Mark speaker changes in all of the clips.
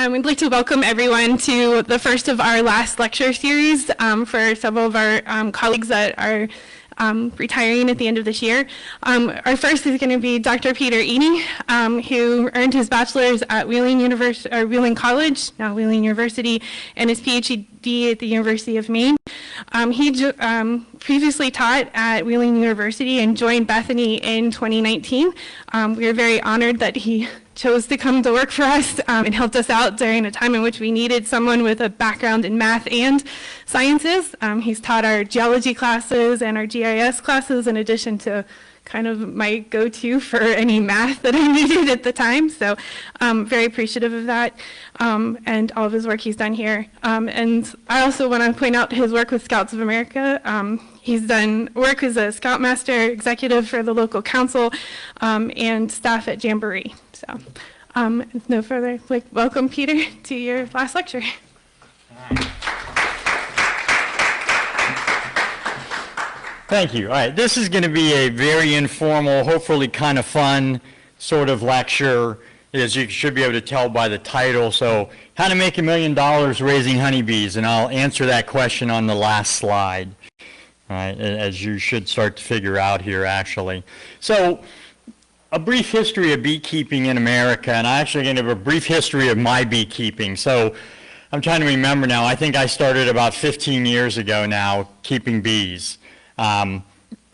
Speaker 1: We'd like to welcome everyone to the first of our last lecture series for several of our colleagues that are retiring at the end of this year. Our first is going to be Dr. Peter Ehni, who earned his bachelor's at Wheeling College, now Wheeling University, and his PhD at the University of Maine. He previously taught at Wheeling University and joined Bethany in 2019. We are very honored that he chose to come to work for us and helped us out during a time in which we needed someone with a background in math and sciences. He's taught our geology classes and our GIS classes in addition to kind of my go-to for any math that I needed at the time. So very appreciative of that and all of his work he's done here. And I also want to point out his work with Scouts of America. He's done work as a Scoutmaster executive for the local council and staff at Jamboree. So no further, welcome Peter to your last lecture.
Speaker 2: Thank you. All right, this is going to be a very informal, hopefully kind of fun sort of lecture, as you should be able to tell by the title. So, how to make $1 million raising honeybees, and I'll answer that question on the last slide. All right, as you should start to figure out here, actually. So, a brief history of beekeeping in America, and I'm actually going to have a brief history of my beekeeping. So, I'm trying to remember now. I think I started about 15 years ago now, keeping bees.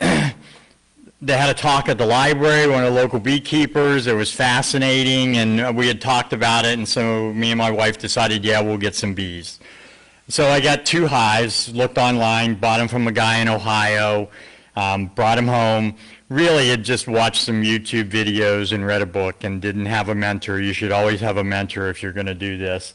Speaker 2: They had a talk at the library, one of the local beekeepers. It was fascinating, and we had talked about it, and so me and my wife decided, yeah, we'll get some bees. So I got 2 hives, looked online, bought them from a guy in Ohio, brought them home. Really had just watched some YouTube videos and read a book and didn't have a mentor. You should always have a mentor if you're going to do this.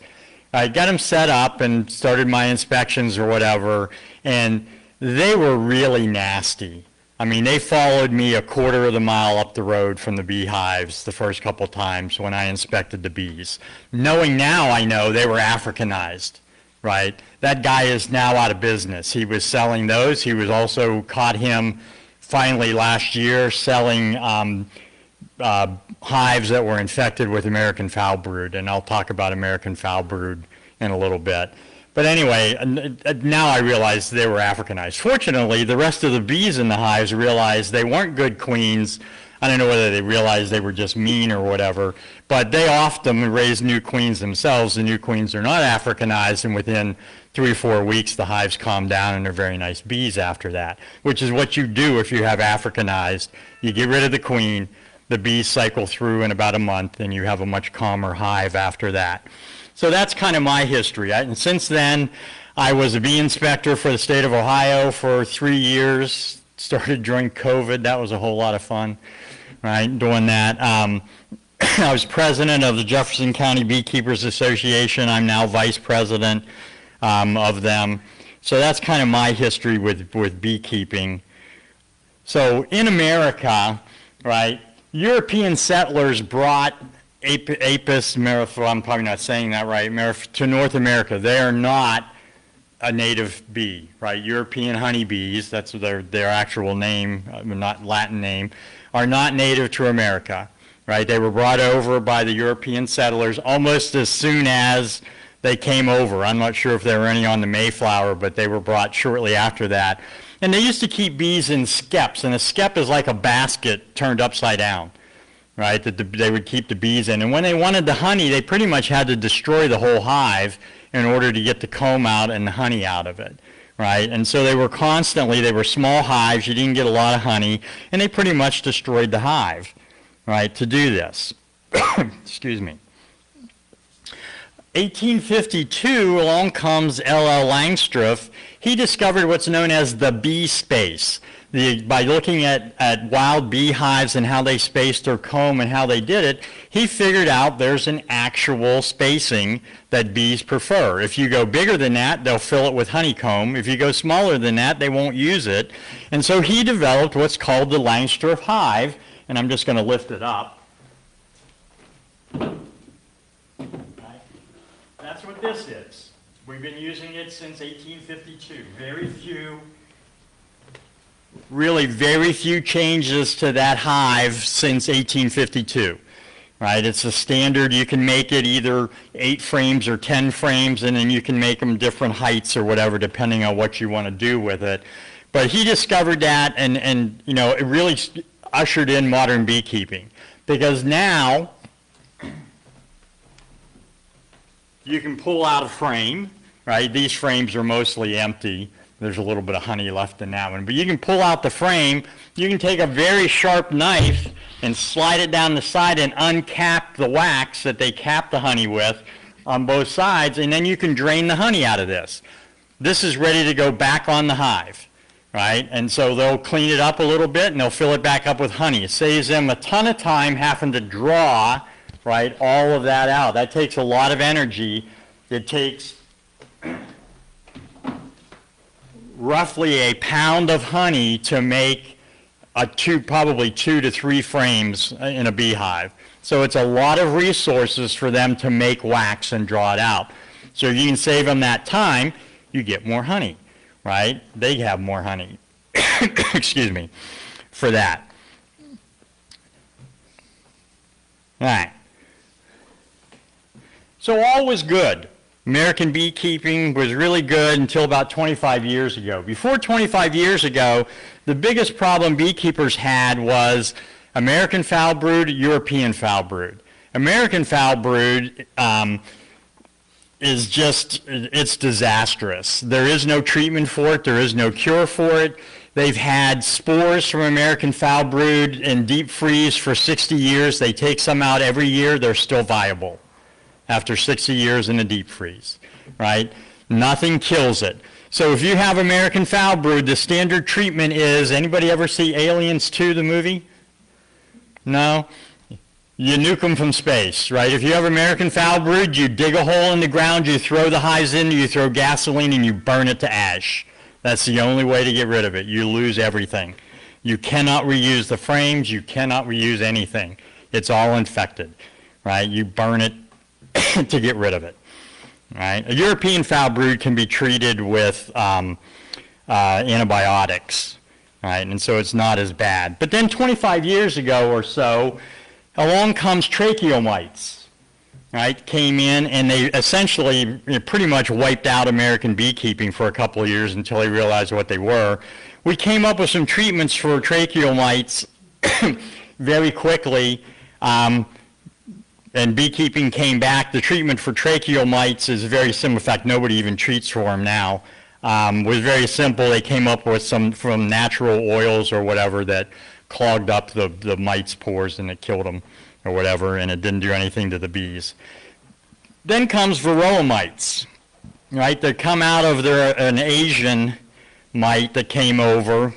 Speaker 2: I got them set up and started my inspections or whatever, and they were really nasty. I mean, they followed me a quarter of the mile up the road from the beehives the first couple times when I inspected the bees. Knowing now, I know they were Africanized, right? That guy is now out of business. He was selling those. He was also caught him finally last year selling hives that were infected with American foul brood, and I'll talk about American foul brood in a little bit. But anyway, now I realize they were Africanized. Fortunately, the rest of the bees in the hives realized they weren't good queens. I don't know whether they realized they were just mean or whatever, but they often raise new queens themselves. The new queens are not Africanized, and within 3 or 4 weeks, the hives calm down and they're very nice bees after that, which is what you do if you have Africanized. You get rid of the queen, the bees cycle through in about a month, and you have a much calmer hive after that. So that's kind of my history. And since then, I was a bee inspector for the state of Ohio for 3 years. Started during COVID. That was a whole lot of fun, right, doing that. I was president of the Jefferson County Beekeepers Association. I'm now vice president of them. So that's kind of my history with beekeeping. So in America, right, European settlers brought Apis mellifera, I'm probably not saying that right, to North America. They are not a native bee, right? European honeybees, that's their actual name, not Latin name, are not native to America, right? They were brought over by the European settlers almost as soon as they came over. I'm not sure if there were any on the Mayflower, but they were brought shortly after that. And they used to keep bees in skeps, and a skep is like a basket turned upside down, right, that they would keep the bees in. And when they wanted the honey, they pretty much had to destroy the whole hive in order to get the comb out and the honey out of it, right? And so they were small hives, you didn't get a lot of honey, and they pretty much destroyed the hive, right, to do this. Excuse me. 1852, along comes L.L. Langstroth. He discovered what's known as the bee space. By looking at wild beehives and how they spaced their comb and how they did it, he figured out there's an actual spacing that bees prefer. If you go bigger than that, they'll fill it with honeycomb. If you go smaller than that, they won't use it. And so he developed what's called the Langstroth hive, and I'm just going to lift it up. That's what this is. We've been using it since 1852. Really very few changes to that hive since 1852. right? It's a standard. You can make it either 8 frames or 10 frames, and then you can make them different heights or whatever, depending on what you want to do with it. But he discovered that, and you know, it really ushered in modern beekeeping, because now you can pull out a frame, right? These frames are mostly empty. There's a little bit of honey left in that one. But you can pull out the frame. You can take a very sharp knife and slide it down the side and uncap the wax that they cap the honey with on both sides, and then you can drain the honey out of this. This is ready to go back on the hive, right? And so they'll clean it up a little bit, and they'll fill it back up with honey. It saves them a ton of time having to draw, right, all of that out. That takes a lot of energy. It takes roughly a pound of honey to make probably 2 to 3 frames in a beehive. So it's a lot of resources for them to make wax and draw it out. So if you can save them that time, you get more honey, right? They have more honey, excuse me, for that. All right. So all was good. American beekeeping was really good until about 25 years ago. Before 25 years ago, the biggest problem beekeepers had was American foul brood, European foul brood. American foul brood is just, it's disastrous. There is no treatment for it. There is no cure for it. They've had spores from American foul brood in deep freeze for 60 years. They take some out every year. They're still viable after 60 years in a deep freeze, right? Nothing kills it. So if you have American foul brood, the standard treatment is, anybody ever see Aliens 2, the movie? No? You nuke them from space, right? If you have American foul brood, you dig a hole in the ground, you throw the hives in, you throw gasoline, and you burn it to ash. That's the only way to get rid of it. You lose everything. You cannot reuse the frames. You cannot reuse anything. It's all infected, right? You burn it to get rid of it, right? A European foul brood can be treated with antibiotics, right? And so it's not as bad. But then 25 years ago or so, along comes tracheal mites, right? Came in, and they essentially pretty much wiped out American beekeeping for a couple of years until they realized what they were. We came up with some treatments for tracheal mites very quickly. And beekeeping came back. The treatment for tracheal mites is very simple. In fact, nobody even treats for them now. Was very simple. They came up with some from natural oils or whatever that clogged up the mites' pores, and it killed them or whatever, and it didn't do anything to the bees. Then comes varroa mites, right? That come out of an Asian mite that came over,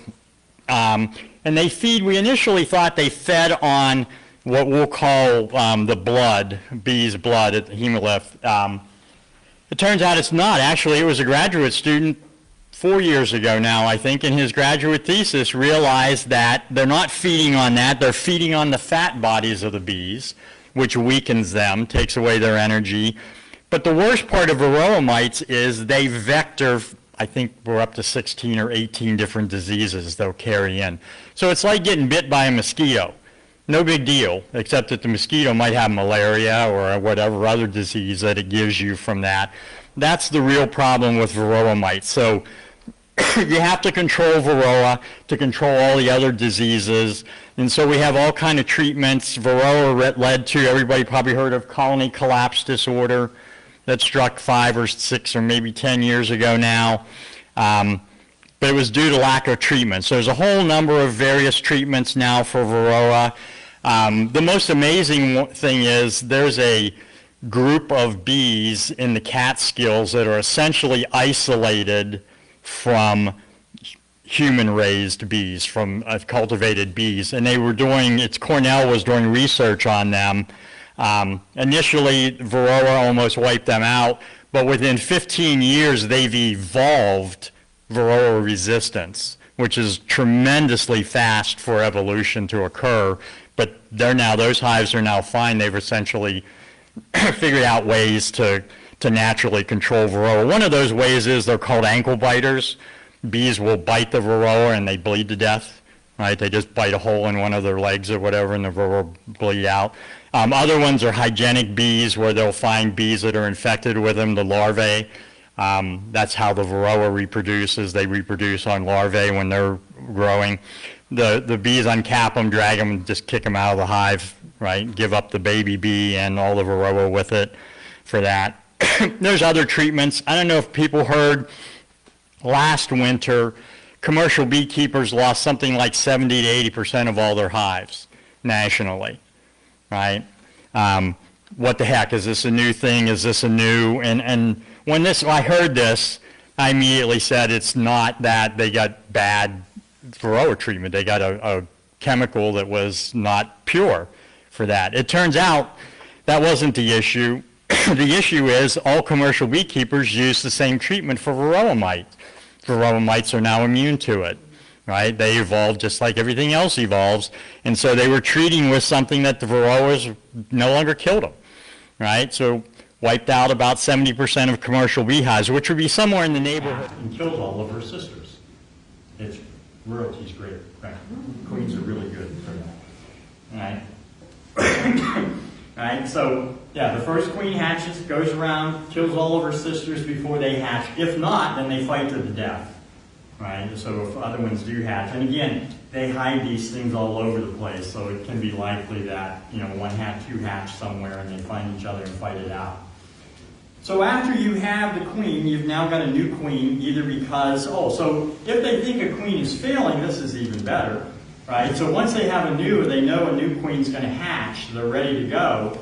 Speaker 2: and they feed. We initially thought they fed on what we'll call the blood, bees' blood at the hemolymph. It turns out it's not. Actually, it was a graduate student 4 years ago now, I think, in his graduate thesis realized that they're not feeding on that. They're feeding on the fat bodies of the bees, which weakens them, takes away their energy. But the worst part of varroa mites is they vector, I think we're up to 16 or 18 different diseases they'll carry in. So it's like getting bit by a mosquito. No big deal, except that the mosquito might have malaria or whatever other disease that it gives you from that. That's the real problem with varroa mites. So you have to control varroa to control all the other diseases. And so we have all kind of treatments. Varroa led to, everybody probably heard of colony collapse disorder that struck 5 or 6 or maybe 10 years ago now. But it was due to lack of treatment. So there's a whole number of various treatments now for varroa. The most amazing thing is there's a group of bees in the Catskills that are essentially isolated from human-raised bees, from cultivated bees. And they were doing, Cornell was doing research on them. Initially, varroa almost wiped them out, but within 15 years, they've evolved varroa resistance, which is tremendously fast for evolution to occur. But those hives are now fine. They've essentially figured out ways to naturally control varroa. One of those ways is they're called ankle biters. Bees will bite the varroa and they bleed to death, right? They just bite a hole in one of their legs or whatever and the varroa bleed out. Other ones are hygienic bees, where they'll find bees that are infected with them, the larvae. That's how the varroa reproduces. They reproduce on larvae when they're growing. The bees uncap them, drag them, and just kick them out of the hive, right? Give up the baby bee and all the varroa with it for that. There's other treatments. I don't know if people heard last winter, commercial beekeepers lost something like 70 to 80% of all their hives nationally, right? What the heck, is this a new thing? Is this a new, and when I heard this, I immediately said it's not that they got bad varroa treatment. They got a chemical that was not pure for that. It turns out that wasn't the issue. The issue is all commercial beekeepers use the same treatment for varroa mites. Varroa mites are now immune to it, right? They evolved just like everything else evolves, and so they were treating with something that the varroas no longer killed them, right? So wiped out about 70% of commercial beehives, which would be somewhere in the neighborhood. And killed all of her sisters. It's royalty's great, right? Queens are really good for that, right? Right, so yeah, the first queen hatches, goes around, kills all of her sisters before they hatch. If not, then they fight to the death, right? So if other ones do hatch, and again, they hide these things all over the place, so it can be likely that, you know, one hatch, two hatch somewhere, and they find each other and fight it out. So after you have the queen, you've now got a new queen, either because, so if they think a queen is failing, this is even better. Right? So once they have they know a new queen's going to hatch, they're ready to go,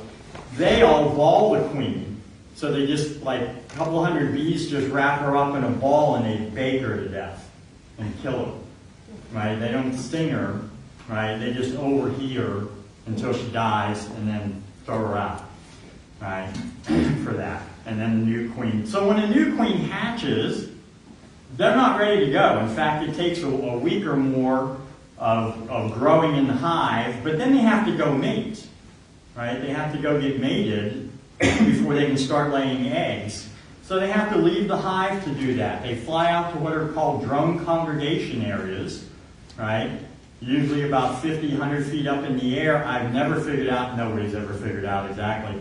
Speaker 2: they all ball the queen. So they just, like, a couple hundred bees just wrap her up in a ball and they bake her to death and kill her. Right? They don't sting her, right? They just overheat her until she dies and then throw her out, right? For that. And then the new queen. So when a new queen hatches, they're not ready to go. In fact, it takes a week or more of growing in the hive, but then they have to go mate, right? They have to go get mated before they can start laying eggs. So they have to leave the hive to do that. They fly out to what are called drone congregation areas, right? Usually about 50, 100 feet up in the air. I've never figured out, nobody's ever figured out exactly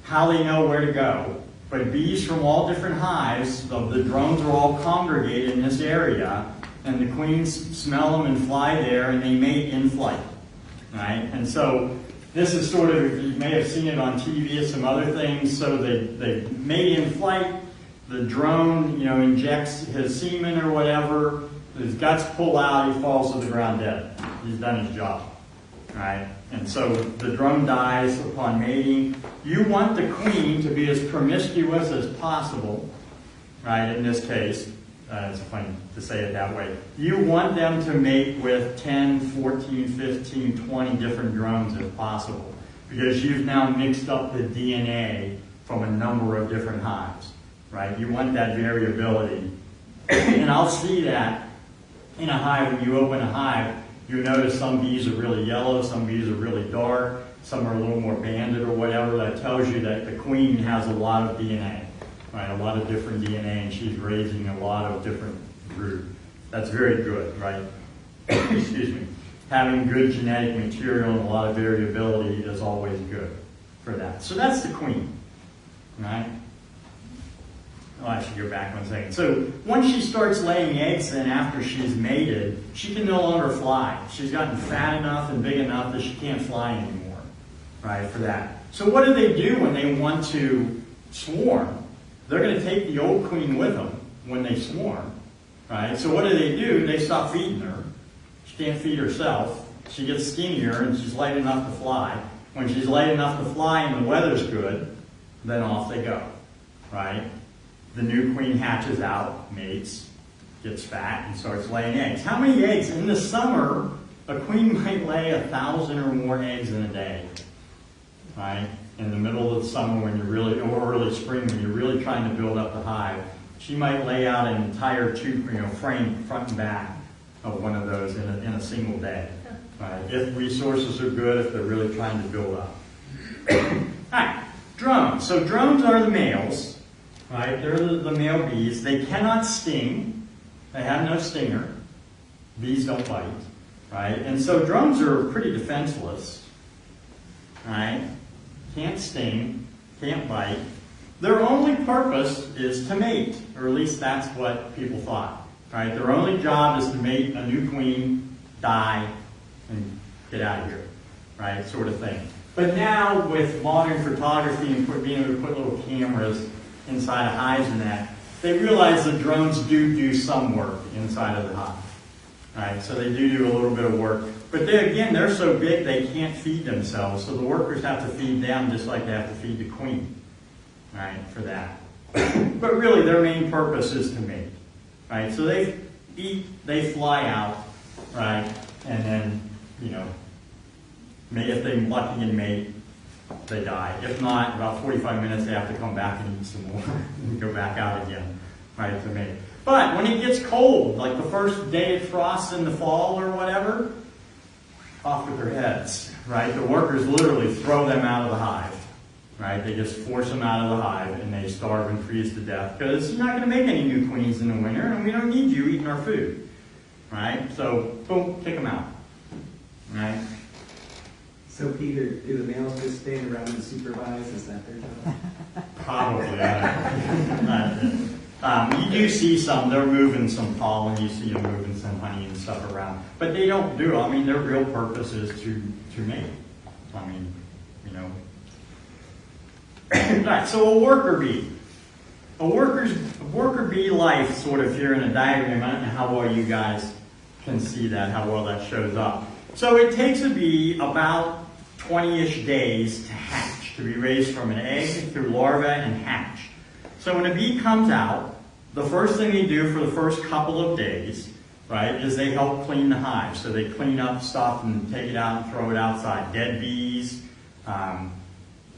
Speaker 2: how they know where to go. But bees from all different hives, the drones are all congregated in this area, and the queens smell them and fly there, and they mate in flight, right? And so this is sort of, you may have seen it on TV and some other things, so they mate in flight, the drone, injects his semen or whatever, his guts pull out, he falls to the ground dead. He's done his job, right? And so the drone dies upon mating. You want the queen to be as promiscuous as possible, right, in this case. It's funny to say it that way. You want them to mate with 10, 14, 15, 20 different drones if possible, because you've now mixed up the DNA from a number of different hives, right? You want that variability. And I'll see that in a hive. When you open a hive, you notice some bees are really yellow, some bees are really dark, some are a little more banded or whatever. That tells you that the queen has a lot of DNA. Right, a lot of different DNA, and she's raising a lot of different brood. That's very good, right? Excuse me. Having good genetic material and a lot of variability is always good for that. So that's the queen, right? Oh, I should go back 1 second. So once she starts laying eggs, then after she's mated, she can no longer fly. She's gotten fat enough and big enough that she can't fly anymore, right, for that. So what do they do when they want to swarm? They're going to take the old queen with them when they swarm, right? So what do? They stop feeding her. She can't feed herself. She gets skinnier and she's light enough to fly. When she's light enough to fly and the weather's good, then off they go, right? The new queen hatches out, mates, gets fat, and starts laying eggs. How many eggs? In the summer, a queen might lay 1,000 or more eggs in a day, right? In the middle of the summer when you're really, or early spring when you're really trying to build up the hive, she might lay out an entire frame front and back of one of those in a single day. Right? If resources are good, if they're really trying to build up. All right, drones. So drones are the males, right? They're the male bees. They cannot sting. They have no stinger. Bees don't bite, right? And so drones are pretty defenseless, right? can't sting, can't bite. Their only purpose is to mate, or at least that's what people thought. Right? Their only job is to mate a new queen, die, and get out of here. Right? Sort of thing. But now with modern photography and being able to put little cameras inside of hives and that, they realize that drones do some work inside of the hive. Right? So they do a little bit of work. But they, again, they're so big they can't feed themselves. So the workers have to feed them just like they have to feed the queen. Right? For that. But really their main purpose is to mate. Right? So they eat, they fly out, right? And then, you know, if they're lucky and mate, they die. If not, about 45 minutes they have to come back and eat some more and go back out again, right, to mate. But when it gets cold, like the first day of frost in the fall or whatever, off with their heads, right? The workers literally throw them out of the hive, right? They just force them out of the hive and they starve and freeze to death because you're not going to make any new queens in the winter and we don't need you eating our food, right? So, boom, kick them out, right?
Speaker 3: So Peter, do the males just stand around and supervise? Is that their job?
Speaker 2: Probably. You do see some, they're moving some pollen, you see them moving some honey and stuff around. But they don't do it. I mean, their real purpose is to mate. I mean, you know. Right, so a worker bee. A worker bee life sort of here in a diagram. I don't know how well you guys can see that, how well that shows up. So it takes a bee about 20-ish days to hatch, to be raised from an egg through larva and hatch. So when a bee comes out, the first thing they do for the first couple of days, right, is they help clean the hive. So they clean up stuff and take it out and throw it outside. Dead bees,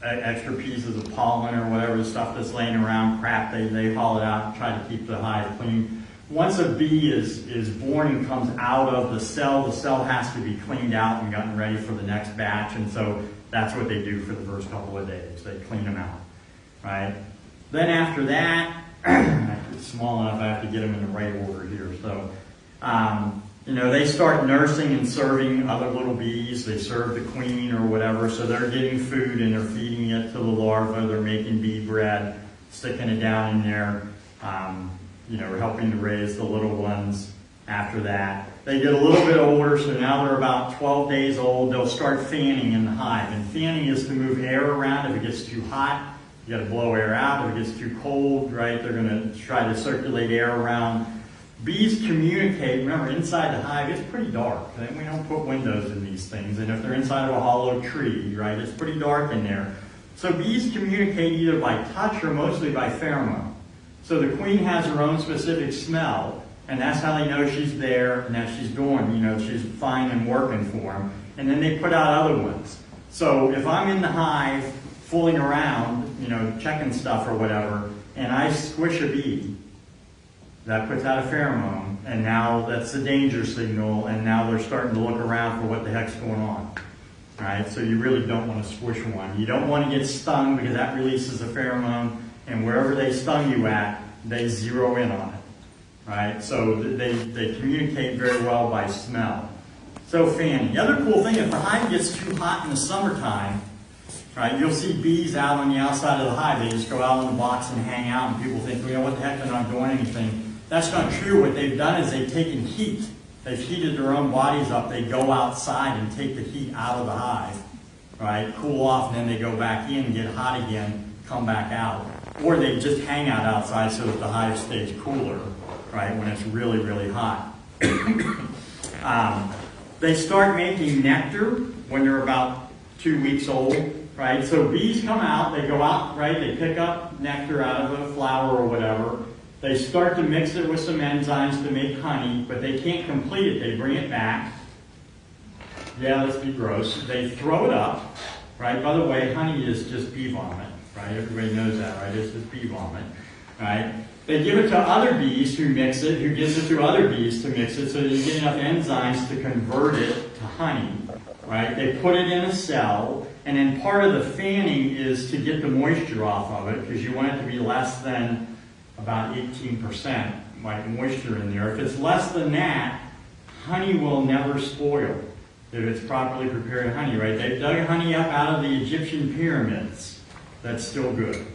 Speaker 2: extra pieces of pollen or whatever, the stuff that's laying around, crap, they haul it out and try to keep the hive clean. Once a bee is born and comes out of the cell has to be cleaned out and gotten ready for the next batch, and so that's what they do for the first couple of days. They clean them out, right? Then after that, it's small enough I have to get them in the right order here. So, you know, they start nursing and serving other little bees. They serve the queen or whatever, so they're getting food and they're feeding it to the larva. They're making bee bread, sticking it down in there. You know, helping to raise the little ones after that. They get a little bit older, so now they're about 12 days old. They'll start fanning in the hive. And fanning is to move air around. If it gets too hot, you got to blow air out. If it gets too cold, right, they're going to try to circulate air around. Bees communicate. Remember, inside the hive, it's pretty dark. We don't put windows in these things. And if they're inside of a hollow tree, right, it's pretty dark in there. So bees communicate either by touch or mostly by pheromone. So the queen has her own specific smell, and that's how they know she's there and that she's doing, you know, she's fine and working for them. And then they put out other ones. So if I'm in the hive fooling around, you know, checking stuff or whatever, and I squish a bee, that puts out a pheromone, and now that's the danger signal, and now they're starting to look around for what the heck's going on. Right? So you really don't want to squish one. You don't want to get stung because that releases a pheromone. And wherever they stung you at, they zero in on it, right? So they communicate very well by smell. So fanning. The other cool thing, if the hive gets too hot in the summertime, right, you'll see bees out on the outside of the hive. They just go out in the box and hang out, and people think, you know, what the heck, they're not doing anything. That's not true. What they've done is they've taken heat. They've heated their own bodies up. They go outside and take the heat out of the hive, right, cool off, and then they go back in, get hot again, come back out. Or they just hang out outside so that the hive stays cooler, right, when it's really, really hot. They start making nectar when they're about 2 weeks old, right? So bees come out, they go out, right, they pick up nectar out of a flower or whatever. They start to mix it with some enzymes to make honey, but they can't complete it. They bring it back. Yeah, let's be gross. They throw it up, right? By the way, honey is just bee vomit. Right? Everybody knows that, right? It's just bee vomit, right? They give it to other bees who mix it, who gives it to other bees to mix it, so that you get enough enzymes to convert it to honey, right? They put it in a cell, and then part of the fanning is to get the moisture off of it, because you want it to be less than about 18%, right, moisture in there. If it's less than that, honey will never spoil, if it's properly prepared honey, right? They dug honey up out of the Egyptian pyramids. That's still good,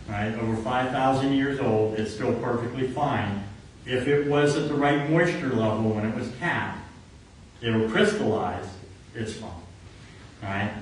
Speaker 2: right? Over 5,000 years old, it's still perfectly fine. If it was at the right moisture level when it was capped, it'll crystallize, it's fine, right?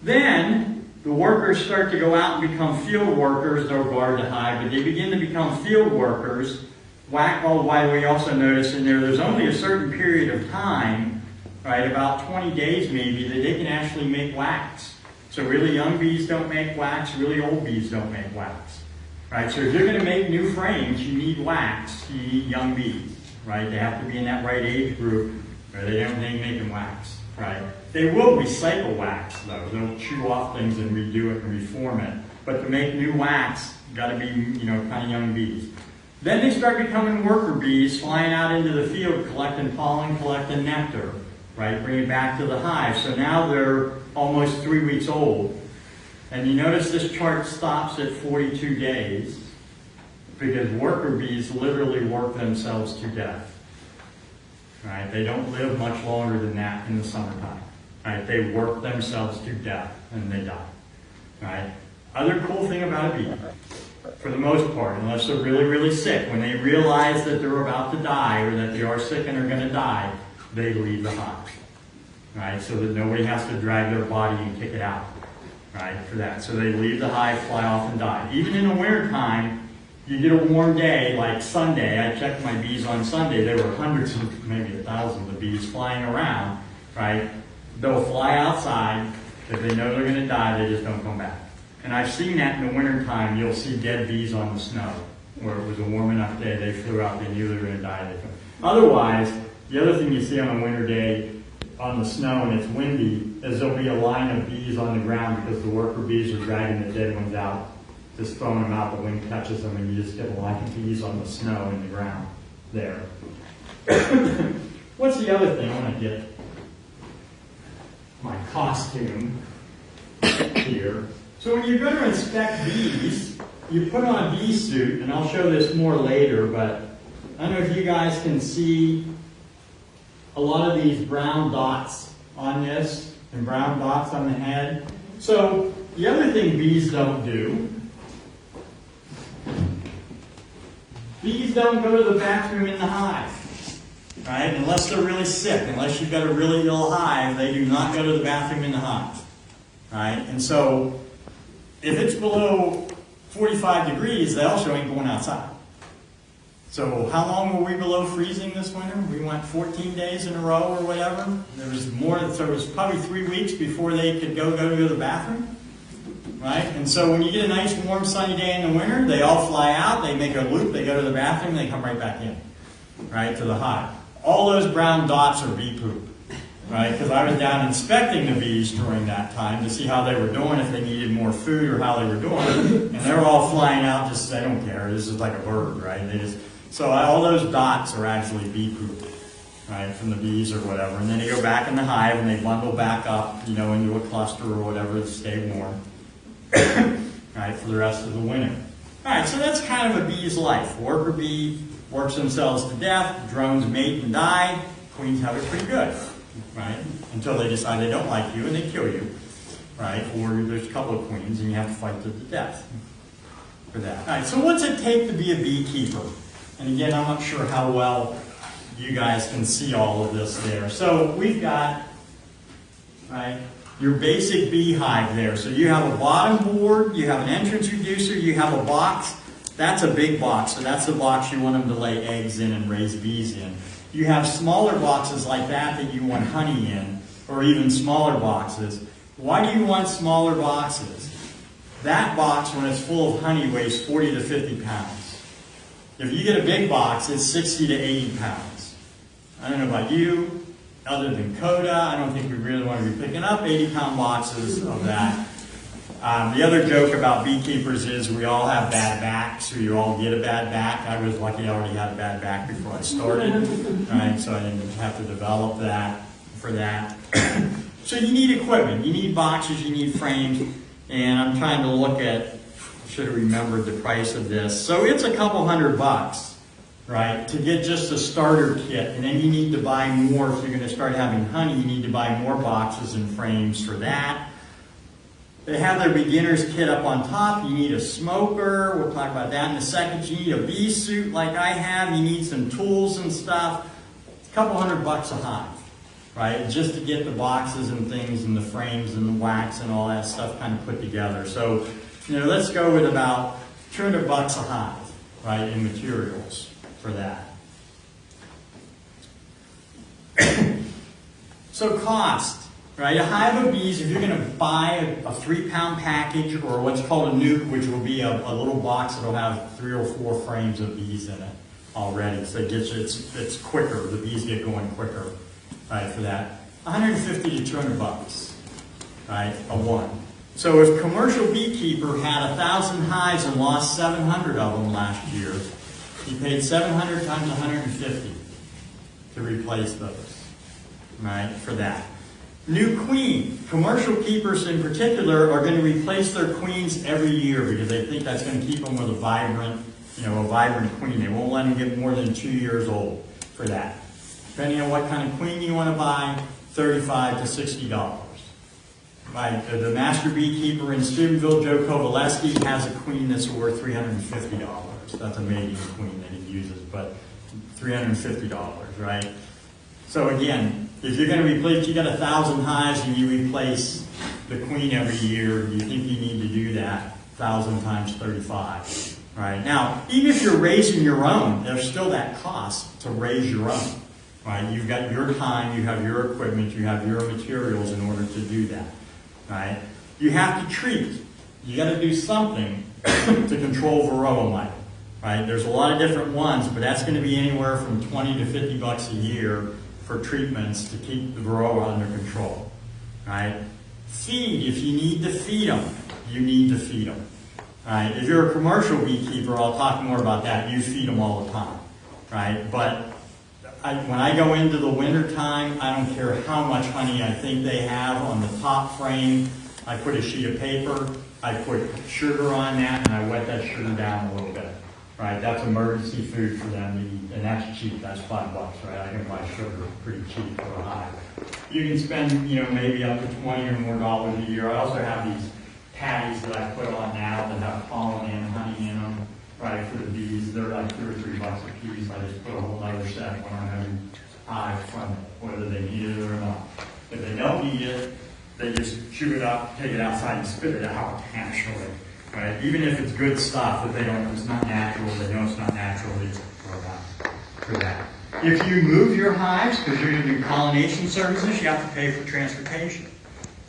Speaker 2: Then the workers start to go out and become field workers. They'll guard the hive, but they begin to become field workers. Oh, by the way, also notice in there's only a certain period of time, right, about 20 days maybe, that they can actually make wax. So really young bees don't make wax, really old bees don't make wax. Right? So if you're going to make new frames, you need wax, you need young bees. Right? They have to be in that right age group, or they ain't making wax. Right? They will recycle wax, though. They'll chew off things and redo it and reform it. But to make new wax, got to be, kind of young bees. Then they start becoming worker bees, flying out into the field, collecting pollen, collecting nectar, right? Bring it back to the hive. So now they're almost 3 weeks old. And you notice this chart stops at 42 days because worker bees literally work themselves to death. Right? They don't live much longer than that in the summertime. Right? They work themselves to death and they die. Right? Other cool thing about a bee, for the most part, unless they're really, really sick, when they realize that they're about to die or that they are sick and are going to die, they leave the hive. Right? So that nobody has to drag their body and kick it out. Right? For that. So they leave the hive, fly off, and die. Even in the winter time, you get a warm day like Sunday. I checked my bees on Sunday. There were hundreds of, maybe thousands of bees flying around. Right? They'll fly outside. If they know they're going to die, they just don't come back. And I've seen that in the winter time. You'll see dead bees on the snow. Where it was a warm enough day, they flew out, they knew they were going to die. Otherwise, the other thing you see on a winter day on the snow and it's windy is there'll be a line of bees on the ground because the worker bees are dragging the dead ones out, just throwing them out, the wind catches them, and you just get a line of bees on the snow in the ground there. What's the other thing? I want to get my costume here. So when you're going to inspect bees, you put on a bee suit, and I'll show this more later, but I don't know if you guys can see a lot of these brown dots on this and brown dots on the head. So the other thing bees don't do, bees don't go to the bathroom in the hive, right? Unless they're really sick, unless you've got a really ill hive, they do not go to the bathroom in the hive, right? And so if it's below 45 degrees, they also ain't going outside. So how long were we below freezing this winter? We went 14 days in a row or whatever. There was more, so it was probably 3 weeks before they could go to the bathroom, right? And so when you get a nice warm sunny day in the winter, they all fly out, they make a loop, they go to the bathroom, they come right back in, right, to the hive. All those brown dots are bee poop, right? Because I was down inspecting the bees during that time to see how they were doing, if they needed more food or how they were doing. And they're all flying out just, they don't care, this is like a bird, right? They just, so all those dots are actually bee poop, right, from the bees or whatever. And then they go back in the hive and they bundle back up, into a cluster or whatever to stay warm, right, for the rest of the winter. All right, so that's kind of a bee's life. Worker bee works themselves to death, drones mate and die, queens have it pretty good, right, until they decide they don't like you and they kill you, right, or there's a couple of queens and you have to fight to the death for that. All right, so what's it take to be a beekeeper? And again, I'm not sure how well you guys can see all of this there. So we've got, right, your basic beehive there. So you have a bottom board, you have an entrance reducer, you have a box. That's a big box, so that's the box you want them to lay eggs in and raise bees in. You have smaller boxes like that you want honey in, or even smaller boxes. Why do you want smaller boxes? That box, when it's full of honey, weighs 40 to 50 pounds. If you get a big box, it's 60 to 80 pounds. I don't know about you, other than Coda, I don't think we really want to be picking up 80-pound boxes of that. The other joke about beekeepers is we all have bad backs, or you all get a bad back. I was lucky I already had a bad back before I started, right? So I didn't have to develop that for that. So you need equipment, you need boxes, you need frames, and I'm trying to look at, should have remembered the price of this. So it's a couple $100, right, to get just a starter kit. And then you need to buy more. If you're going to start having honey, you need to buy more boxes and frames for that. They have their beginner's kit up on top. You need a smoker. We'll talk about that in a second. You need a bee suit like I have. You need some tools and stuff. It's a couple $100 a hive, right? Just to get the boxes and things and the frames and the wax and all that stuff kind of put together. So, let's go with about $200 a hive, right, in materials for that. So cost. Right, a hive of bees, if you're going to buy a 3-pound package or what's called a nuke, which will be a little box that will have 3 or 4 frames of bees in it already, so it gets it's quicker. The bees get going quicker, right? For that, $150 to $200, right, a one. So if a commercial beekeeper had 1,000 hives and lost 700 of them last year, he paid 700 times 150 to replace those, right? For that. New queen. Commercial keepers in particular are going to replace their queens every year because they think that's going to keep them with a vibrant queen. They won't let them get more than 2 years old for that. Depending on what kind of queen you want to buy, $35 to $60. Right? The master beekeeper in Steubenville, Joe Kovaleski, has a queen that's worth $350. That's a mating queen that he uses, but $350, right? So again, if you're going to replace, you got 1,000 hives and you replace the queen every year, you think you need to do that 1,000 times 35, right? Now, even if you're raising your own, there's still that cost to raise your own, right? You've got your time, you have your equipment, you have your materials in order to do that, right? You have to treat. You got to do something to control varroa mite, right? There's a lot of different ones, but that's going to be anywhere from $20 to $50 a year for treatments to keep the varroa under control, right? Feed, if you need to feed them, you need to feed them, right? If you're a commercial beekeeper, I'll talk more about that. You feed them all the time, right? But when I go into the winter time, I don't care how much honey I think they have on the top frame. I put a sheet of paper, I put sugar on that, and I wet that sugar down a little bit. Right, that's emergency food for them to eat, and that's cheap. That's $5, right? I can buy sugar pretty cheap for a hive. You can spend, maybe up to $20 or more a year. I also have these patties that I put on now that have pollen and honey in them, right, for the bees. They're like $2 or $3 a piece. I just put a whole other set when I'm having hives from it, whether they need it or not. If they don't need it, they just chew it up, take it outside, and spit it out naturally. Right? Even if it's good stuff that it's not natural, they know it's not natural, they just throw it out for that. If you move your hives, because you're going to do pollination services, you have to pay for transportation.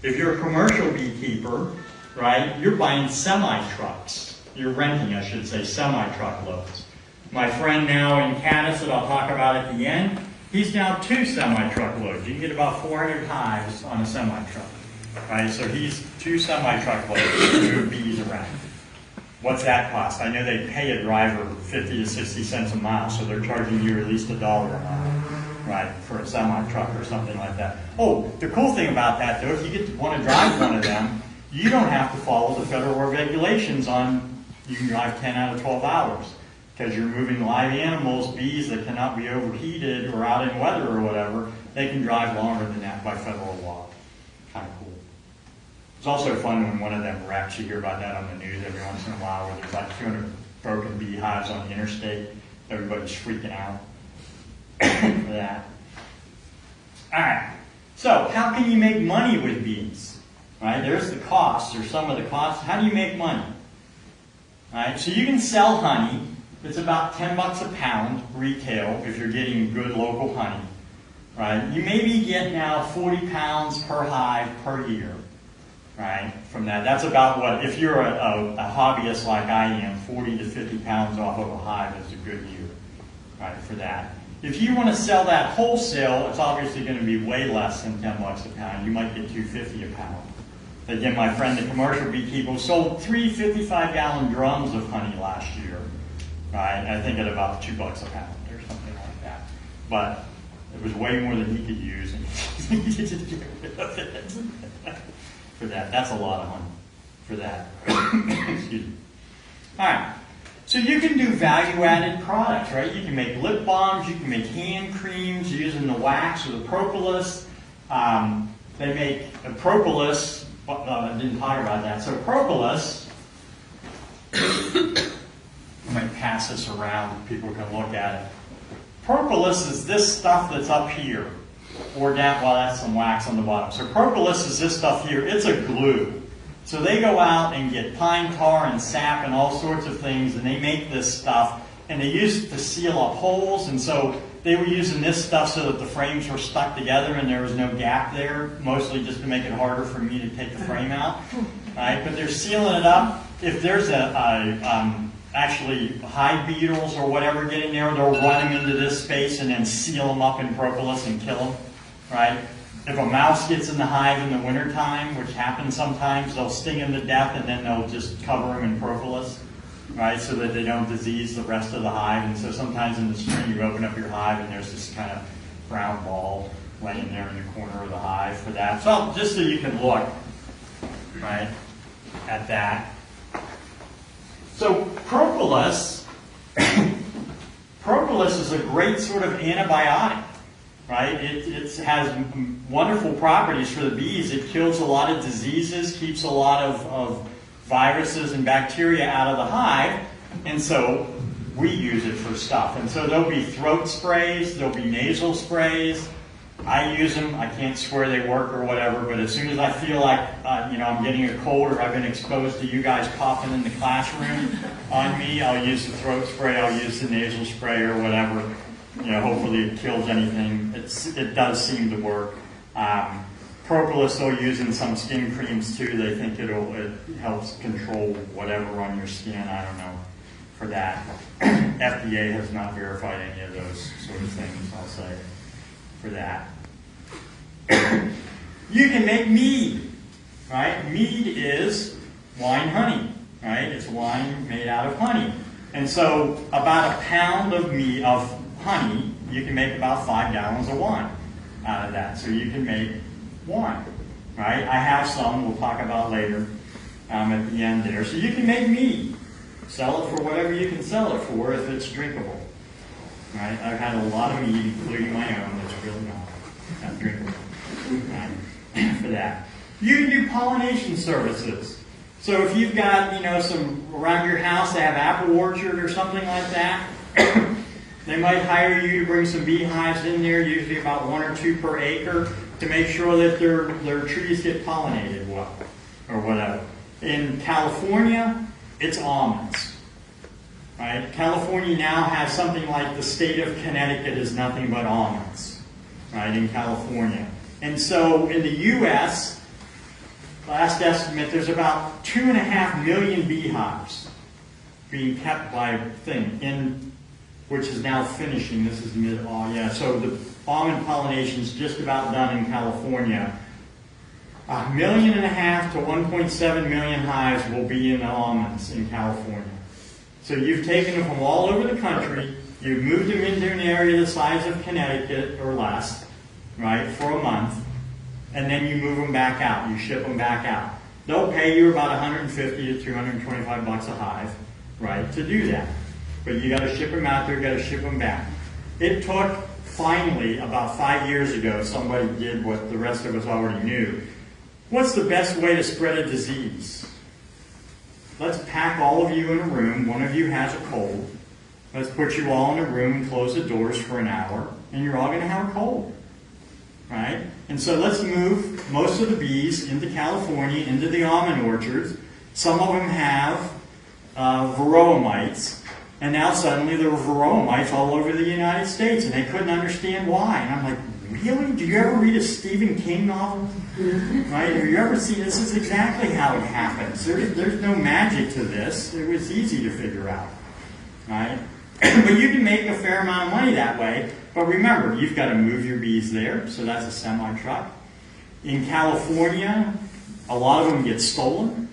Speaker 2: If you're a commercial beekeeper, right, you're buying semi-trucks. You're renting, I should say, semi-truck loads. My friend now in Caddis that I'll talk about at the end, he's now 2 semi-truck loads. You can get about 400 hives on a semi-truck. Right, so he's 2 semi-truck loads to move bees around. What's that cost? I know they pay a driver 50 to 60 cents a mile, so they're charging you at least $1 a mile, right, for a semi-truck or something like that. Oh, the cool thing about that, though, if you want to drive one of them, you don't have to follow the federal regulations on you can drive 10 out of 12 hours because you're moving live animals, bees that cannot be overheated or out in weather or whatever. They can drive longer than that by federal law. Kind of cool. It's also fun when one of them wrecks. You hear about that on the news every once in a while where there's like 200 broken beehives on the interstate. Everybody's freaking out for that. All right. So how can you make money with bees? Right? There's the costs or some of the costs. How do you make money? All right. So you can sell honey. It's about $10 a pound retail if you're getting good local honey. Right? You maybe get now 40 pounds per hive per year. Right, from that. That's about what, if you're a hobbyist like I am, 40 to 50 pounds off of a hive is a good year, right, for that. If you want to sell that wholesale, it's obviously going to be way less than $10 a pound. You might get $2.50 a pound. Again, my friend, the commercial beekeeper, sold 3 55-gallon drums of honey last year, right, I think at about $2 a pound or something like that. But it was way more than he could use, and he needed to get rid of it. For that. That's a lot of honey for that. Excuse me. All right. So you can do value-added products, right? You can make lip balms, you can make hand creams using the wax or the propolis. They make propolis, I didn't talk about that. So propolis, I might pass this around, people can look at it. Propolis is this stuff that's up here, or down, well, that's some wax on the bottom. So propolis is this stuff here, it's a glue. So they go out and get pine tar and sap and all sorts of things, and they make this stuff, and they use it to seal up holes, and so they were using this stuff so that the frames were stuck together and there was no gap there, mostly just to make it harder for me to take the frame out. Right? But they're sealing it up. If there's actually hive beetles or whatever get in there, they'll run them into this space and then seal them up in propolis and kill them. Right? If a mouse gets in the hive in the wintertime, which happens sometimes, they'll sting them to death and then they'll just cover them in propolis, right, so that they don't disease the rest of the hive. And so sometimes in the spring you open up your hive and there's this kind of brown ball laying there in the corner of the hive for that. So just so you can look, right, at that. So propolis, propolis is a great sort of antibiotic. Right? It has wonderful properties for the bees. It kills a lot of diseases, keeps a lot of viruses and bacteria out of the hive, and so we use it for stuff. And so there'll be throat sprays, there'll be nasal sprays. I use them. I can't swear they work or whatever, but as soon as I feel like I'm getting a cold or I've been exposed to you guys coughing in the classroom on me, I'll use the throat spray, I'll use the nasal spray or whatever. Hopefully it kills anything. It does seem to work. Propolis they'll use in some skin creams too. They think it helps control whatever on your skin. I don't know for that. FDA has not verified any of those sort of things, I'll say, for that. You can make mead, right? Mead is wine honey, right? It's wine made out of honey. And so about a pound of mead, of honey, you can make about 5 gallons of wine out of that. So you can make wine, right? I have some we'll talk about later at the end there. So you can make mead. Sell it for whatever you can sell it for if it's drinkable. Right? I've had a lot of mead, including my own, that's really not drinkable. Right? For that. You can do pollination services. So if you've got, some around your house, they have apple orchard or something like that, they might hire you to bring some beehives in there, usually about 1 or 2 per acre, to make sure that their trees get pollinated well, or whatever. In California, it's almonds. Right? California now has something like the state of Connecticut is nothing but almonds, right, in California. And so in the U.S., last estimate, there's about 2.5 million beehives being kept by which is now finishing. This is mid-August. So the almond pollination is just about done in California. 1.5 million to 1.7 million hives will be in the almonds in California. So you've taken them from all over the country, you've moved them into an area the size of Connecticut or less, right, for a month, and then you move them back out, you ship them back out. They'll pay you about $150 to $225 a hive, right, to do that. But you got to ship them out there, you got to ship them back. It took, finally, about 5 years ago, somebody did what the rest of us already knew. What's the best way to spread a disease? Let's pack all of you in a room. One of you has a cold. Let's put you all in a room and close the doors for an hour, and you're all going to have a cold. Right? And so let's move most of the bees into California, into the almond orchards. Some of them have varroa mites. And now suddenly there were varroa mites all over the United States, and they couldn't understand why. And I'm like, really? Do you ever read a Stephen King novel? Right? Have you ever seen this? Is exactly how it happens. There's no magic to this. It was easy to figure out. Right? But you can make a fair amount of money that way. But remember, you've got to move your bees there, so that's a semi-truck. In California, a lot of them get stolen.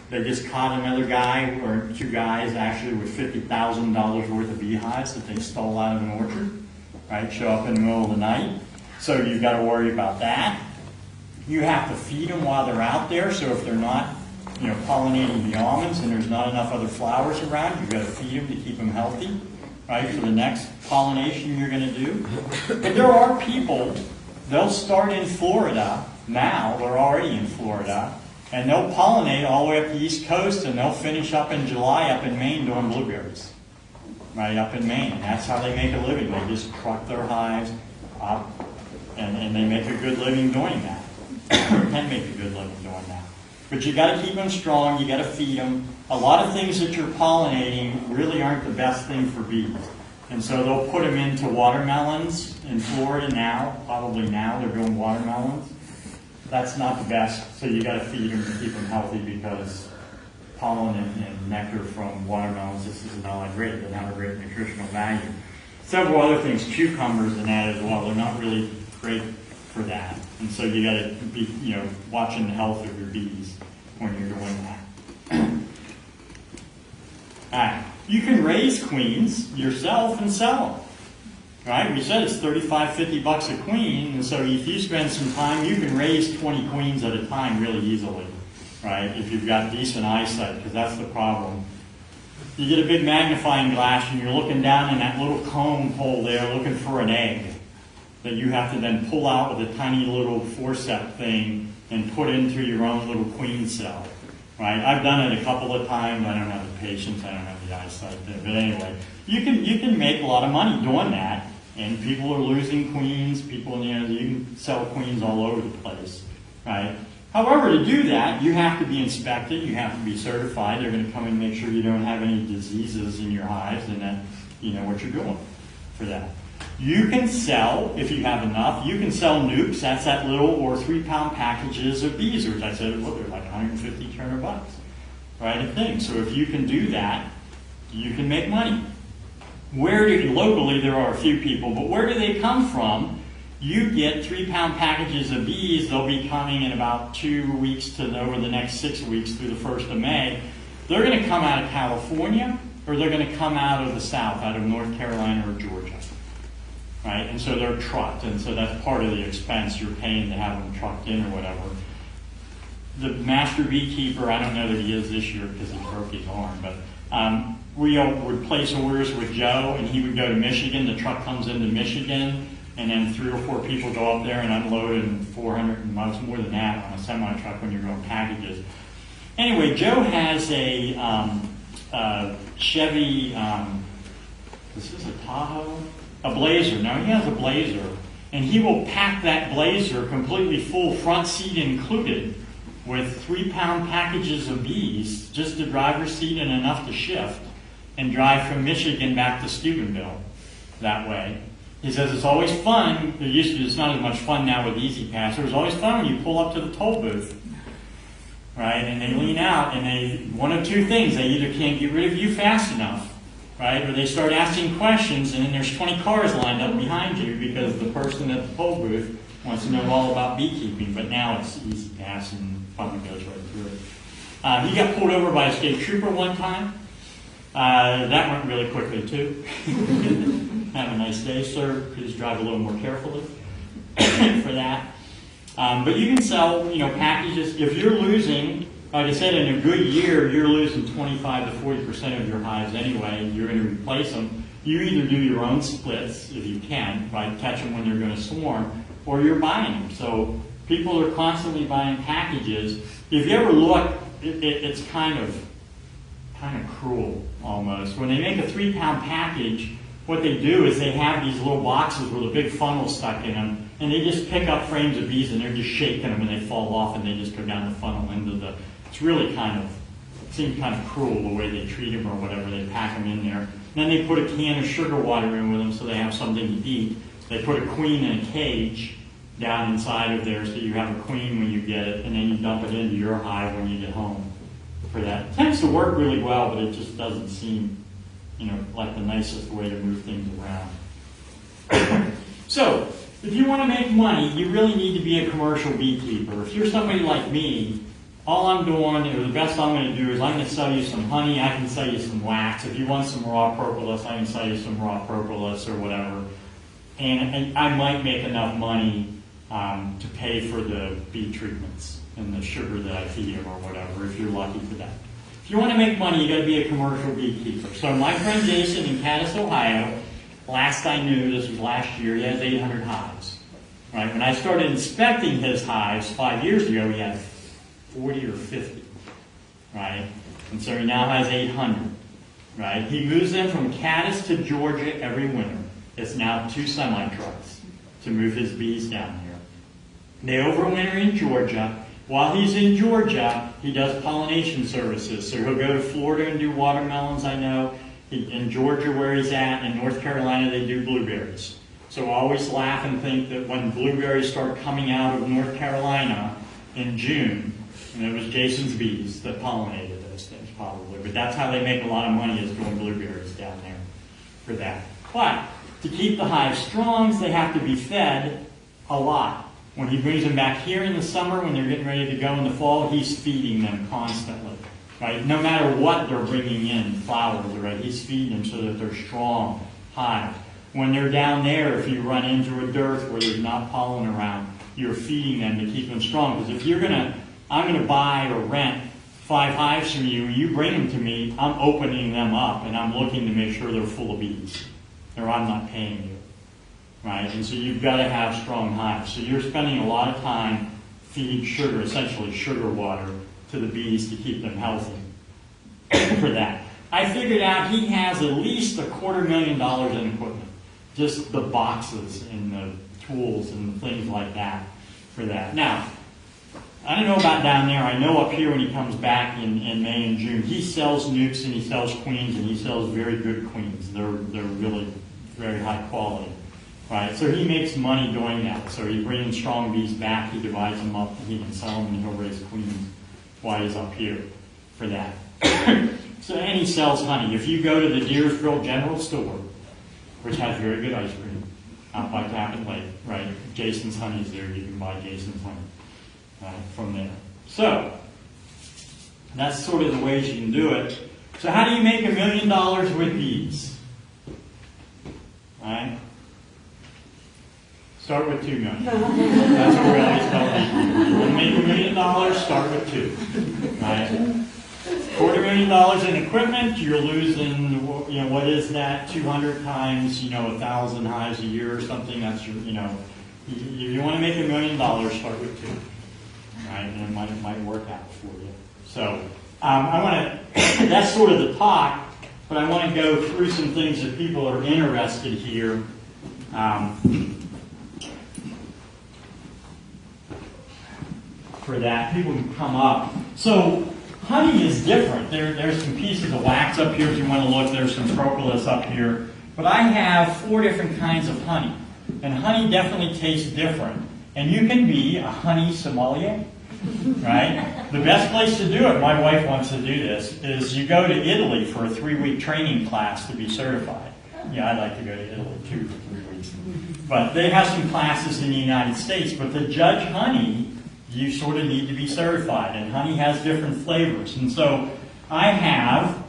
Speaker 2: They just caught another guy, or 2 guys actually, with $50,000 worth of beehives that they stole out of an orchard, right? Show up in the middle of the night. So you've got to worry about that. You have to feed them while they're out there, so if they're not pollinating the almonds and there's not enough other flowers around, you've got to feed them to keep them healthy, right, for the next pollination you're going to do. But there are people, they'll start in Florida now, they're already in Florida, and they'll pollinate all the way up the East Coast and they'll finish up in July up in Maine doing blueberries, right, up in Maine. That's how they make a living. They just truck their hives up and they make a good living doing that, or can make a good living doing that. But you got to keep them strong, you got to feed them. A lot of things that you're pollinating really aren't the best thing for bees. And so they'll put them into watermelons in Florida now, probably now they're doing watermelons. That's not the best, so you got to feed them to keep them healthy because pollen and nectar from watermelons, this is not great, they have a great nutritional value. Several other things, cucumbers and that as well, they're not really great for that. And so you got to be, watching the health of your bees when you're doing that. All right. You can raise queens yourself and sell them. Right? We said it's $35, $50 a queen, and so if you spend some time, you can raise 20 queens at a time really easily, right? If you've got decent eyesight, because that's the problem. You get a big magnifying glass and you're looking down in that little cone hole there looking for an egg that you have to then pull out with a tiny little forceps thing and put into your own little queen cell. Right? I've done it a couple of times. I don't have the patience. I don't have the eyesight there. But anyway, you can make a lot of money doing that. And people are losing queens. People, you can sell queens all over the place. Right? However, to do that, you have to be inspected. You have to be certified. They're going to come and make sure you don't have any diseases in your hives and that you know what you're doing for that. You can sell, if you have enough, you can sell nukes. That's that little or 3-pound packages of bees, which I said, well, they're like 150, 200 bucks, right? A thing. So if you can do that, you can make money. Locally, there are a few people, but where do they come from? You get 3-pound packages of bees. They'll be coming in about 2 weeks to over the next 6 weeks through the 1st of May. They're going to come out of California, or they're going to come out of the South, out of North Carolina or Georgia. Right? And so they're trucked, and so that's part of the expense you're paying to have them trucked in or whatever. The master beekeeper, I don't know that he is this year because he broke his arm, but we would place orders with Joe, and he would go to Michigan. The truck comes into Michigan, and then 3 or 4 people go up there and unload, and 400 and much more than that on a semi-truck when you're going packages. Anyway, Joe has a Chevy, this is a Tahoe? A Blazer. Now he has a Blazer, and he will pack that Blazer completely full, front seat included, with 3-pound packages of bees, just the driver's seat and enough to shift, and drive from Michigan back to Steubenville that way. He says it's always fun. It's not as much fun now with Easy Pass. It was always fun when you pull up to the toll booth, right? And they lean out, and one of two things: they either can't get rid of you fast enough, right? Or they start asking questions, and then there's 20 cars lined up behind you because the person at the poll booth wants to know all about beekeeping. But now it's Easy Pass and probably goes right through it. He got pulled over by a state trooper one time. That went really quickly too. Have a nice day, sir. Please drive a little more carefully for that. But you can sell, packages. If you're losing, like I said, in a good year, you're losing 25 to 40% of your hives anyway. You're going to replace them. You either do your own splits, if you can, right? Catch them when they're going to swarm, or you're buying them. So people are constantly buying packages. If you ever look, it's kind of cruel almost. When they make a 3-pound package, what they do is they have these little boxes with a big funnel stuck in them, and they just pick up frames of bees and they're just shaking them and they fall off and they just go down the funnel into the. It's really seems kind of cruel the way they treat them or whatever. They pack them in there. And then they put a can of sugar water in with them so they have something to eat. They put a queen in a cage down inside of there so you have a queen when you get it, and then you dump it into your hive when you get home for that. It tends to work really well, but it just doesn't seem, like the nicest way to move things around. So, if you want to make money, you really need to be a commercial beekeeper. If you're somebody like me, all I'm doing, or the best I'm going to do, is I'm going to sell you some honey, I can sell you some wax. If you want some raw propolis, I can sell you some raw propolis or whatever. And I might make enough money to pay for the bee treatments and the sugar that I feed them or whatever, if you're lucky for that. If you want to make money, you got to be a commercial beekeeper. So my friend Jason in Cadiz, Ohio, last I knew, this was last year, he has 800 hives. Right? When I started inspecting his hives 5 years ago, he had 40 or 50. Right? And so he now has 800. Right? He moves them from Cadiz to Georgia every winter. It's now 2 semi-trucks to move his bees down here. They overwinter in Georgia. While he's in Georgia, he does pollination services. So he'll go to Florida and do watermelons, I know. In Georgia, where he's at, in North Carolina, they do blueberries. So I always laugh and think that when blueberries start coming out of North Carolina in June, and it was Jason's bees that pollinated those things probably, but that's how they make a lot of money, is growing blueberries down there for that. But to keep the hive strong, they have to be fed a lot. When he brings them back here in the summer, when they're getting ready to go in the fall, he's feeding them constantly. Right? No matter what they're bringing in, flowers, right? He's feeding them so that they're strong hives. When they're down there, if you run into a dearth where there's not pollen around, you're feeding them to keep them strong. Because if I'm going to buy or rent 5 hives from you, you bring them to me, I'm opening them up and I'm looking to make sure they're full of bees, or I'm not paying you. Right? And so you've got to have strong hives. So you're spending a lot of time feeding sugar, essentially sugar water, to the bees to keep them healthy for that. I figured out he has at least $250,000 in equipment. Just the boxes and the tools and things like that for that. Now, I don't know about down there. I know up here when he comes back in May and June, he sells nukes and he sells queens, and he sells very good queens. They're really very high quality. Right, so he makes money doing that. So he brings strong bees back, he divides them up, and he can sell them, and he'll raise queens while he's up here for that. So, and he sells honey. If you go to the Deersville General Store, which has very good ice cream, out by Captain Lake, right? Jason's honey's there. You can buy Jason's honey from there. So, that's sort of the ways you can do it. So how do you make $1 million with bees? Right? Start with $2 million. That's what we always tell people. You want to make $1 million, start with 2. Right? $250,000 in equipment, you're losing, what is that? 200 times, 1,000 hives a year or something. That's your, if you want to make $1 million, start with 2. Right? And it might work out for you. So, I want to, that's sort of the talk, but I want to go through some things that people are interested here. For that, people can come up. So honey is different. There's some pieces of wax up here if you want to look. There's some propolis up here. But I have 4 different kinds of honey. And honey definitely tastes different. And you can be a honey sommelier, right? The best place to do it, my wife wants to do this, is you go to Italy for a 3-week training class to be certified. Yeah, I'd like to go to Italy too for 3 weeks. But they have some classes in the United States. But to judge honey, you sort of need to be certified, and honey has different flavors. And so I have,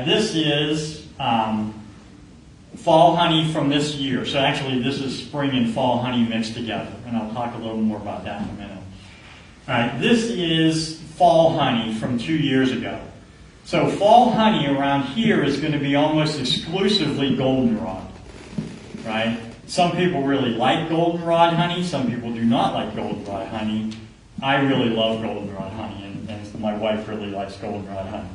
Speaker 2: this is fall honey from this year. So actually this is spring and fall honey mixed together, and I'll talk a little more about that in a minute. All right, this is fall honey from 2 years ago. So fall honey around here is going to be almost exclusively goldenrod, right? Some people really like goldenrod honey. Some people do not like goldenrod honey. I really love goldenrod honey, and my wife really likes goldenrod honey.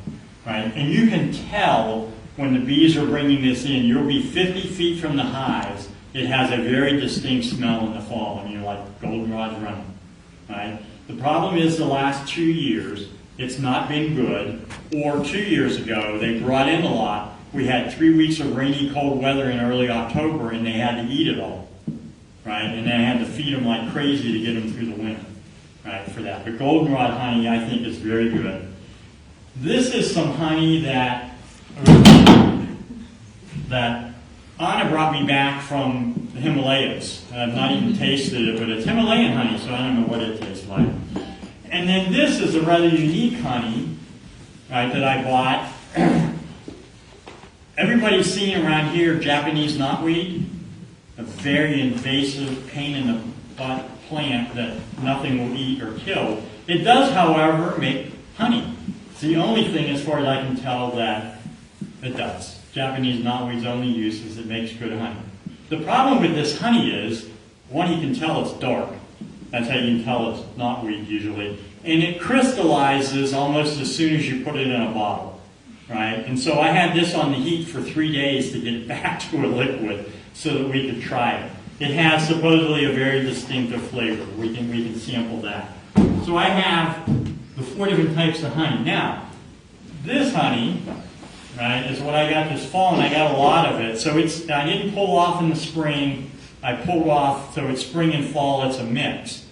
Speaker 2: Right? And you can tell when the bees are bringing this in. You'll be 50 feet from the hives. It has a very distinct smell in the fall, and you're like, goldenrod's running. Right? The problem is the last 2 years, it's not been good. Or 2 years ago, they brought in a lot. We had 3 weeks of rainy, cold weather in early October, and they had to eat it all, right? And they had to feed them like crazy to get them through the winter, right, for that. But goldenrod honey, I think, is very good. This is some honey that Anna brought me back from the Himalayas. I've not even tasted it, but it's Himalayan honey, so I don't know what it tastes like. And then this is a rather unique honey, right, that I bought. Everybody's seen around here Japanese knotweed, a very invasive, pain in the plant that nothing will eat or kill. It does, however, make honey. It's the only thing, as far as I can tell, that it does. Japanese knotweed's only use is it makes good honey. The problem with this honey is, one, you can tell it's dark. That's how you can tell it's knotweed usually. And it crystallizes almost as soon as you put it in a bottle, right? And so I had this on the heat for 3 days to get it back to a liquid so that we could try it. It has supposedly a very distinctive flavor. We can sample that. So I have the 4 different types of honey. Now, this honey, right, is what I got this fall, and I got a lot of it. So I didn't pull off in the spring. I pulled off, so it's spring and fall, it's a mix.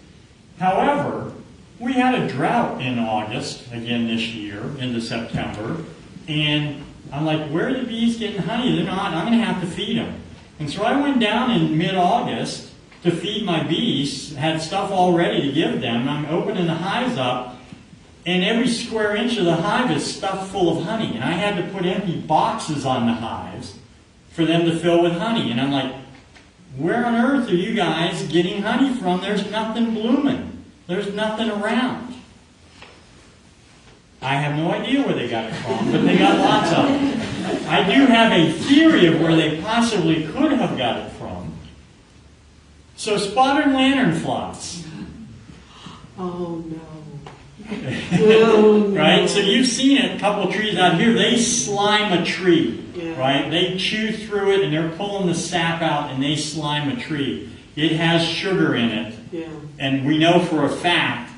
Speaker 2: However, we had a drought in August, again this year, into September, and I'm like, where are the bees getting honey? They're not, I'm going to have to feed them. And so I went down in mid-August to feed my bees, had stuff all ready to give them. I'm opening the hives up, and every square inch of the hive is stuffed full of honey. And I had to put empty boxes on the hives for them to fill with honey. And I'm like, where on earth are you guys getting honey from? There's nothing blooming. There's nothing around. I have no idea where they got it from, but they got lots of it. I do have a theory of where they possibly could have got it from. So spotted lanternflies.
Speaker 4: Oh no.
Speaker 2: Right? So you've seen it, a couple of trees out here, they slime a tree.
Speaker 4: Yeah.
Speaker 2: Right? They chew through it and they're pulling the sap out and they slime a tree. It has sugar in it.
Speaker 4: Yeah.
Speaker 2: And we know for a fact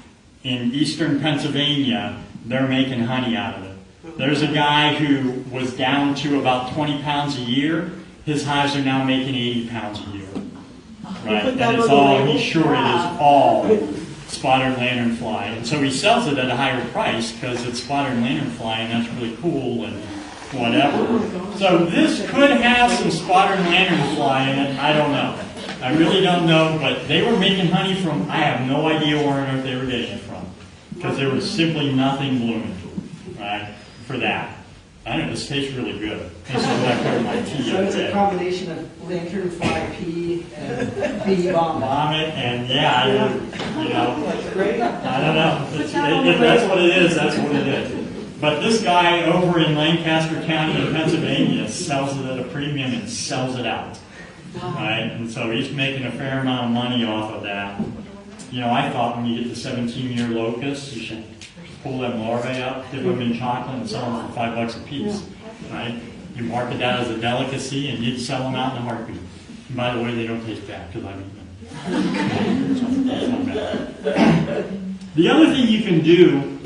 Speaker 2: in eastern Pennsylvania, they're making honey out of it. There's a guy who was down to about 20 pounds a year. His hives are now making 80 pounds a year. Right? And it's all, he's sure it is all spotted lanternfly. And so he sells it at a higher price because it's spotted lanternfly and that's really cool and whatever. So this could have some spotted lanternfly in it. I don't know. I really don't know, but they were making honey from, I have no idea where on earth they were getting it from. Because there was simply nothing blooming, right, for that. I know, this tastes really good. This is what I put in my tea.
Speaker 5: So it's a combination of lanternfly pea and bee vomit.
Speaker 2: Vomit and, yeah, you know.
Speaker 5: That's great.
Speaker 2: I don't know. That's what it is. That's what it is. But this guy over in Lancaster County in Pennsylvania sells it at a premium and sells it out. Right? And so he's making a fair amount of money off of that. You know, I thought when you get the 17-year locusts, you should pull them larvae up, dip them in chocolate, and sell them for $5 a piece. Right? You market that as a delicacy, and you'd sell them out in a heartbeat. And by the way, they don't taste bad because I've eaten them. That's not bad. The other thing you can do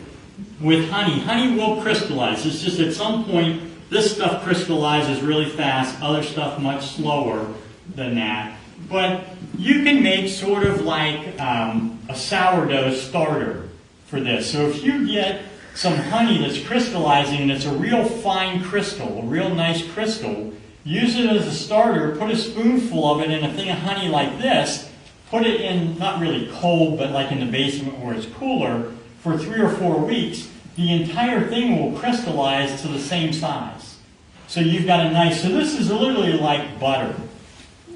Speaker 2: with honey will crystallize. It's just at some point, this stuff crystallizes really fast, other stuff much slower than that. But you can make sort of like a sourdough starter for this. So if you get some honey that's crystallizing and it's a real fine crystal, a real nice crystal, use it as a starter, put a spoonful of it in a thing of honey like this, put it in, not really cold, but like in the basement where it's cooler, for 3 or 4 weeks, the entire thing will crystallize to the same size. So you've got a nice, so this is literally like butter,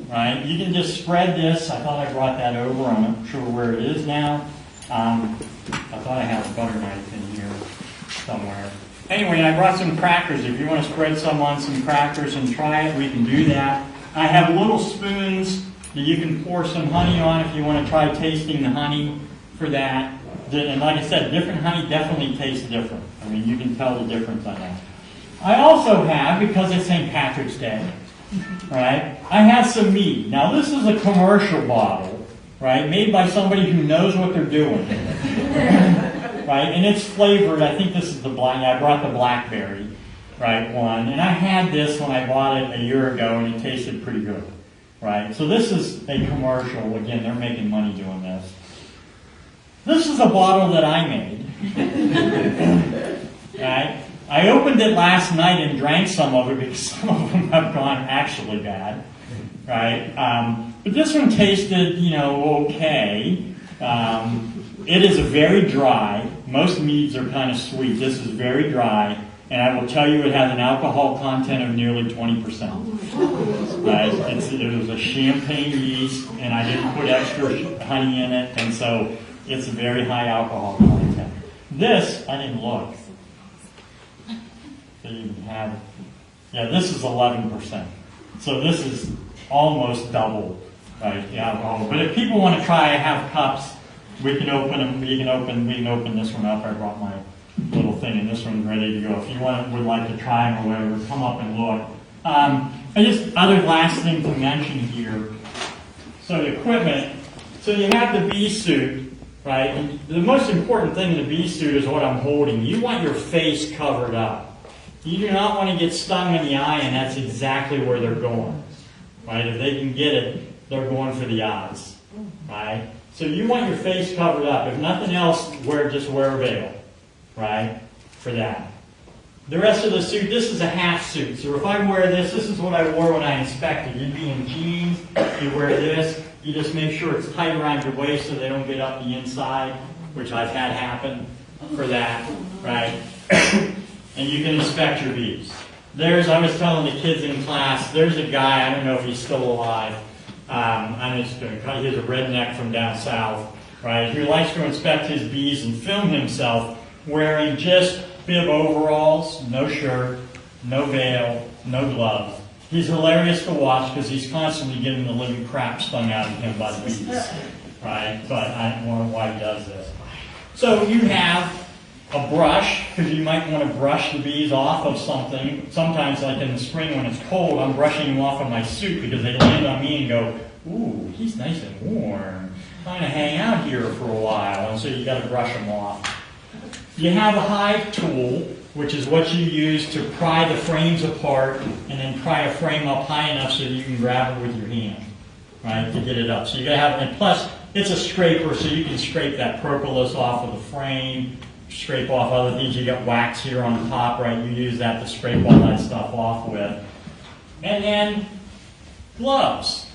Speaker 2: right? You can just spread this. I thought I brought that over. I'm not sure where it is now. I thought I had a butter knife in here somewhere. Anyway, I brought some crackers. If you want to spread some on some crackers and try it, we can do that. I have little spoons that you can pour some honey on if you want to try tasting the honey for that. And like I said, different honey definitely tastes different. I mean, you can tell the difference on that. I also have, because it's St. Patrick's Day, right, I have some mead. Now, this is a commercial bottle, right, made by somebody who knows what they're doing, right, and it's flavored, I think this is the black, I brought the blackberry, right, one, and I had this when I bought it a year ago, and it tasted pretty good, right, so this is a commercial. Again, they're making money doing this. This is a bottle that I made, right? I opened it last night and drank some of it because some of them have gone actually bad, right? But this one tasted, you know, okay. It is very dry. Most meads are kind of sweet. This is very dry. And I will tell you it has an alcohol content of nearly 20%. Right? It was a champagne yeast, and I didn't put extra honey in it, and so it's a very high alcohol content. This, I didn't look. They even have it. Yeah, this is 11%. So this is almost double, right, the alcohol. But if people want to try, I have cups. We can open them. We can open this one up. I brought my little thing, and this one's ready to go. If you would like to try them or whatever, come up and look. Other last thing to mention here. So the equipment. So you have the bee suit, right? And the most important thing in the bee suit is what I'm holding. You want your face covered up. You do not want to get stung in the eye, and that's exactly where they're going, right? If they can get it, they're going for the eyes, right? So you want your face covered up. If nothing else, just wear a veil, right, for that. The rest of the suit, this is a half suit. So if I wear this is what I wore when I inspected. You'd be in jeans, you wear this, you just make sure it's tight around your waist so they don't get up the inside, which I've had happen for that, right? And you can inspect your bees. I was telling the kids in class, there's a guy, I don't know if he's still alive, I'm just going to cut, he's a redneck from down south, right, who likes to inspect his bees and film himself wearing just bib overalls, no shirt, no veil, no gloves. He's hilarious to watch because he's constantly getting the living crap stung out of him by the bees, right? But I don't know why he does this. So you have a brush, because you might want to brush the bees off of something. Sometimes, like in the spring when it's cold, I'm brushing them off of my suit because they land on me and go, ooh, he's nice and warm. Kind of hang out here for a while, and so you got to brush them off. You have a hive tool, which is what you use to pry the frames apart and then pry a frame up high enough so that you can grab it with your hand, right, to get it up. So you got to have, and plus it's a scraper, so you can scrape that propolis off of the frame, scrape off other things. You got wax here on the top, right? You use that to scrape all that stuff off with. And then gloves,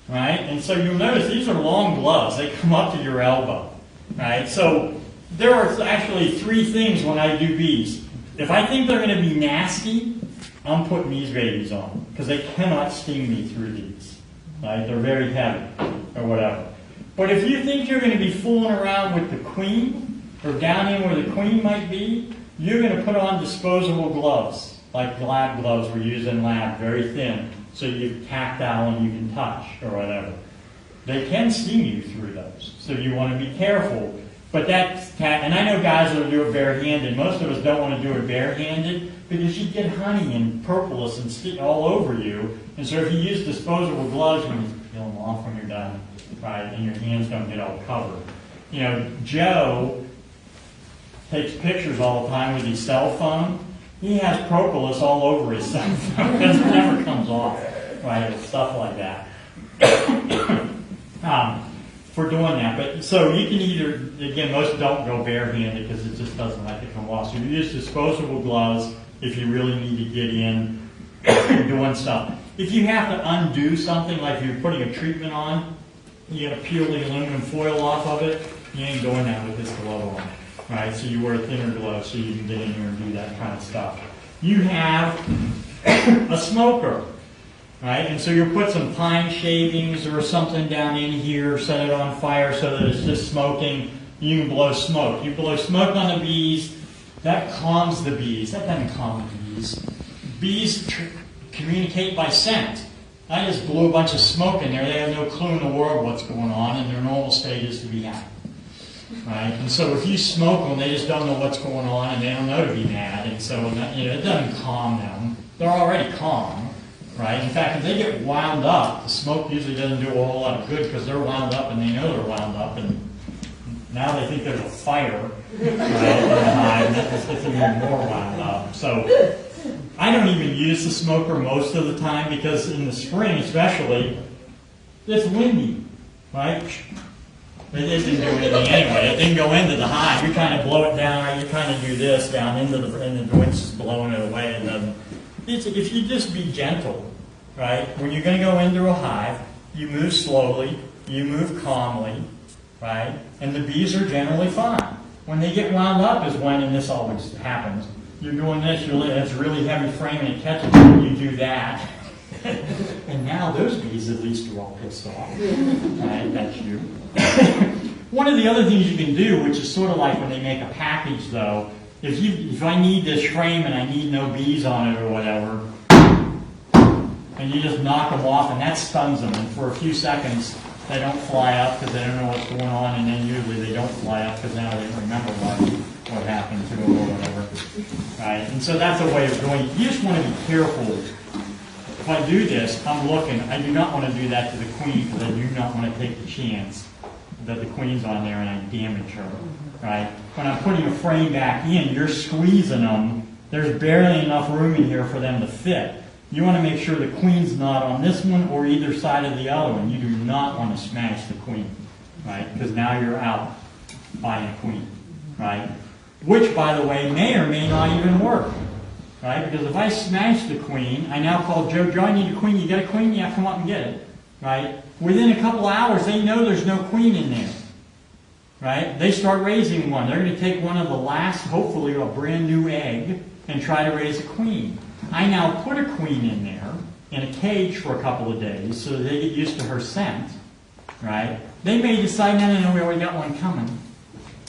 Speaker 2: right? And so you'll notice these are long gloves. They come up to your elbow, right? So there are actually three things when I do bees. If I think they're going to be nasty, I'm putting these babies on because they cannot sting me through these, right? They're very heavy or whatever. But if you think you're going to be fooling around with the queen, or down in where the queen might be, you're going to put on disposable gloves, like lab gloves we use in lab, very thin, so you're tactile and you can touch or whatever. They can sting you through those, so you want to be careful. But and I know guys that will do it barehanded. Most of us don't want to do it barehanded because you get honey and propolis and stick all over you. And so if you use disposable gloves, when you peel them off when you're done, right, and your hands don't get all covered. You know, Joe takes pictures all the time with his cell phone. He has propolis all over his cell phone because it never comes off, right? Stuff like that. For doing that. But so you can either, again, most don't go barehanded because it just doesn't like to come off. So you use disposable gloves if you really need to get in doing stuff. If you have to undo something, like you're putting a treatment on, you got to peel the aluminum foil off of it, you ain't doing that with this glove on. Right, so you wear a thinner glove so you can get in here and do that kind of stuff. You have a smoker, right? And so you'll put some pine shavings or something down in here, set it on fire so that it's just smoking. You can blow smoke. You blow smoke on the bees, that calms the bees. That doesn't calm the bees. Bees communicate by scent. I just blew a bunch of smoke in there. They have no clue in the world what's going on, and their normal state is to be happy. Right? And so if you smoke them, they just don't know what's going on, and they don't know to be mad. And so it doesn't calm them. They're already calm, right? In fact, if they get wound up, the smoke usually doesn't do a whole lot of good because they're wound up and they know they're wound up, and now they think there's a fire right, in the hive, and that just gets them even more wound up. So I don't even use the smoker most of the time because in the spring especially, it's windy, right? It didn't do anything anyway. It didn't go into the hive. You're trying to blow it down, or you're trying to do this down into and the wind's just blowing it away. And if you just be gentle, right? When you're going to go into a hive, you move slowly, you move calmly, right? And the bees are generally fine. When they get wound up is when, and this always happens, you're doing this, it's really heavy frame and it catches you, you do that. And now those bees at least are all pissed off. Right, that's you. One of the other things you can do, which is sort of like when they make a package though, if I need this frame and I need no bees on it or whatever, and you just knock them off and that stuns them, and for a few seconds they don't fly up because they don't know what's going on, and then usually they don't fly up because now they remember what happened to them or whatever. Right? And so that's a way of doing it. You just want to be careful. If I do this, I'm looking, I do not want to do that to the queen because I do not want to take the chance that the queen's on there and I damage her. Right? When I'm putting a frame back in, you're squeezing them. There's barely enough room in here for them to fit. You want to make sure the queen's not on this one or either side of the other one. You do not want to smash the queen, right? Because now you're out buying a queen, right? Which, by the way, may or may not even work, right? Because if I smash the queen, I now call Joe, I need a queen. You got a queen? Yeah, come up and get it, right? Within a couple hours, they know there's no queen in there, right? They start raising one. They're going to take one of the last, hopefully, a brand new egg and try to raise a queen. I now put a queen in there in a cage for a couple of days so that they get used to her scent, right? They may decide, no, we already got one coming.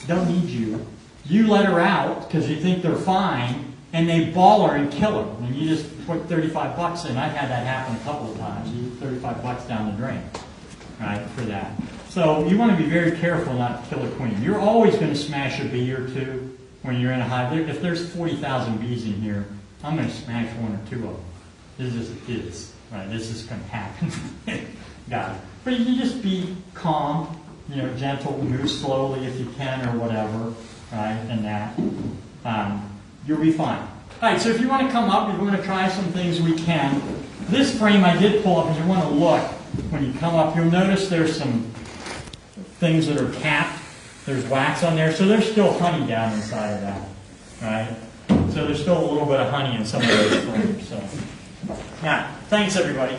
Speaker 2: Don't need you. You let her out because you think they're fine, and they ball her and kill her. And you just put $35 in. I've had that happen a couple of times. You put $35 down the drain, right, for that. So you want to be very careful not to kill a queen. You're always going to smash a bee or two when you're in a hive. If there's 40,000 bees in here, I'm going to smash one or two of them. This is right? This is going to happen. Got it. But you just be calm, gentle, move slowly if you can or whatever, right? And that, you'll be fine. All right, so if you want to come up, if you want to try some things, we can. This frame I did pull up, if you want to look, when you come up, you'll notice there's some things that are capped. There's wax on there, so there's still honey down inside of that, right? So there's still a little bit of honey in some of those frames. So, yeah, thanks everybody.